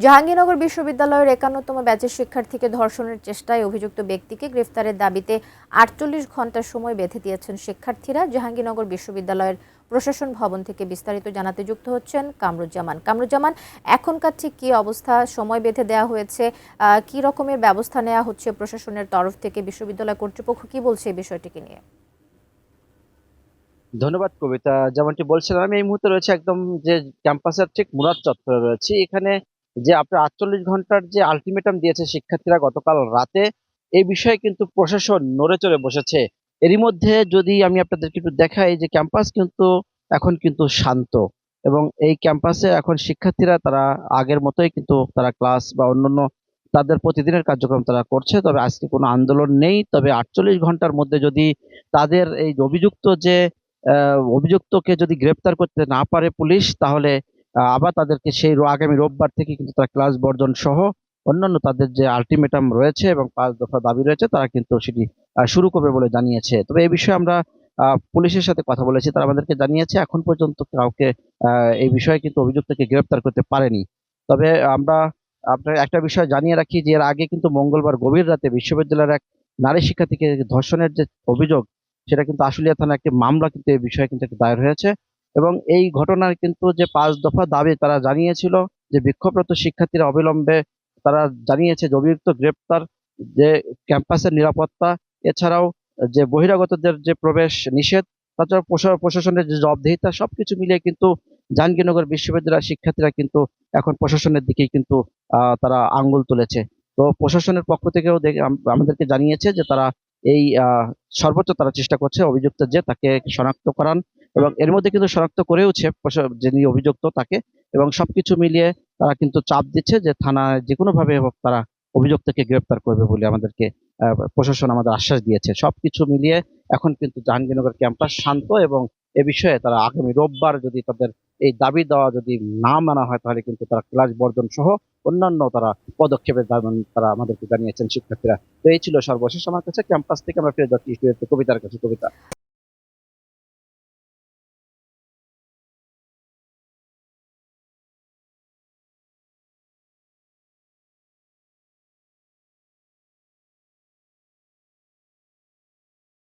জাহাঙ্গীরনগর বিশ্ববিদ্যালয়ের ৫১তম ব্যাচের শিক্ষার্থীকে ধর্ষণের চেষ্টায় অভিযুক্ত ব্যক্তিকে গ্রেফতারের দাবিতে ৪৮ ঘণ্টা সময় বেঁধে দিয়েছেন শিক্ষার্থীরা। জাহাঙ্গীরনগর বিশ্ববিদ্যালয়ের প্রশাসন ভবন থেকে বিস্তারিত জানাতে যুক্ত হচ্ছেন কামরুজ্জামান। এখনকার ঠিক কি অবস্থা? সময় বেঁধে দেওয়া হয়েছে, কি রকমের ব্যবস্থা নেওয়া হচ্ছে প্রশাসনের তরফ থেকে? বিশ্ববিদ্যালয় কর্তৃপক্ষ কি বলছে এই বিষয়টিকে নিয়ে? ধন্যবাদ কবিতা। যেমনটি বলছিলাম, আমি এই মুহূর্তে রয়েছে একদম যে ক্যাম্পাসের ঠিক মুরাদ চত্বরে রয়েছি। এখানে যে আপনার ৪৮ ঘন্টার যে আলটিমেটাম দিয়েছে শিক্ষার্থীরা গতকাল রাতে, এই বিষয়ে কিন্তু প্রশাসন নড়ে চড়ে বসেছে। এরই মধ্যে যদি আমি আপনাদেরকে একটু দেখাই যে ক্যাম্পাস কিন্তু এখন কিন্তু শান্ত, এবং এই ক্যাম্পাসে এখন শিক্ষার্থীরা তারা আগের মতোই কিন্তু তারা ক্লাস বা অন্যান্য তাদের প্রতিদিনের কার্যক্রম তারা করছে। তবে আজকে কোনো আন্দোলন নেই। তবে ৪৮ ঘন্টার মধ্যে যদি তাদের এই অভিযুক্ত যে অভিযুক্তকে যদি গ্রেপ্তার করতে না পারে পুলিশ, তাহলে আবার তাদেরকে সেই আগামী রোববার থেকে কিন্তু তারা ক্লাস বর্জন সহ অন্যান্য তাদের যে আলটিমেটাম রয়েছে এবং ৫ দফা দাবি রয়েছে তারা কিন্তু সেটি শুরু করবে বলে জানিয়েছে। তবে এই বিষয়ে আমরা পুলিশের সাথে কথা বলেছি। তারা আমাদেরকে জানিয়েছে এখন পর্যন্ত কাউকে এই বিষয়ে কিন্তু অভিযুক্তকে গ্রেপ্তার করতে পারেনি। তবে আমরা আপনার একটা বিষয় জানিয়ে রাখি যে এর আগে কিন্তু মঙ্গলবার গভীর রাতে বিশ্ববিদ্যালয়ের এক নারী শিক্ষার্থীকে ধর্ষণের যে অভিযোগ, সেটা কিন্তু আশুলিয়া থানায় একটি মামলা কিন্তু এই বিষয়ে কিন্তু একটা দায়ের হয়েছে। এবং এই ঘটনার কিন্তু যে ৫ দফা দাবি তারা জানিয়েছিল, যে বিক্ষোভরত শিক্ষার্থীরা অবিলম্বে তারা জানিয়েছে যে অভিযুক্ত গ্রেপ্তার, যে ক্যাম্পাসের নিরাপত্তা, এছাড়াও যে বহিরাগতদের যে প্রবেশ নিষেধ, তাছাড়া প্রশাসনের যে জবাবদিহিতা, সবকিছু মিলিয়ে কিন্তু জাহাঙ্গীরনগর বিশ্ববিদ্যালয়ের শিক্ষার্থীরা কিন্তু এখন প্রশাসনের দিকেই কিন্তু তারা আঙ্গুল তুলেছে। তো প্রশাসনের পক্ষ থেকেও আমাদেরকে জানিয়েছে যে তারা এই সর্বোচ্চ তারা চেষ্টা করছে অভিযুক্ত যে তাকে শনাক্ত করান, এবং এর মধ্যে কিন্তু শনাক্ত করেওছে যিনি অভিযুক্ত তাকে। এবং সবকিছু মিলিয়ে তারা কিন্তু চাপ দিচ্ছে যে থানায় যে কোনো ভাবে হোক তারা অভিযুক্তকে গ্রেপ্তার করবে বলে আমাদেরকে প্রশাসন আমাদের আশ্বাস দিয়েছে। সবকিছু মিলিয়ে এখন কিন্তু জাহাঙ্গীরনগর ক্যাম্পাস শান্ত, এবং এ বিষয়ে তারা আগামী রোববার যদি তাদের এই দাবি দেওয়া যদি না মানা হয়, তাহলে কিন্তু তারা ক্লাস বর্জন সহ অন্যান্য তারা পদক্ষেপের দাবি তারা আমাদেরকে জানিয়েছেন শিক্ষার্থীরা। তো এই ছিল সর্বশেষ আমার কাছে। ক্যাম্পাস থেকে আমরা ফিরে যাচ্ছি কবিতার কাছে। কবিতা।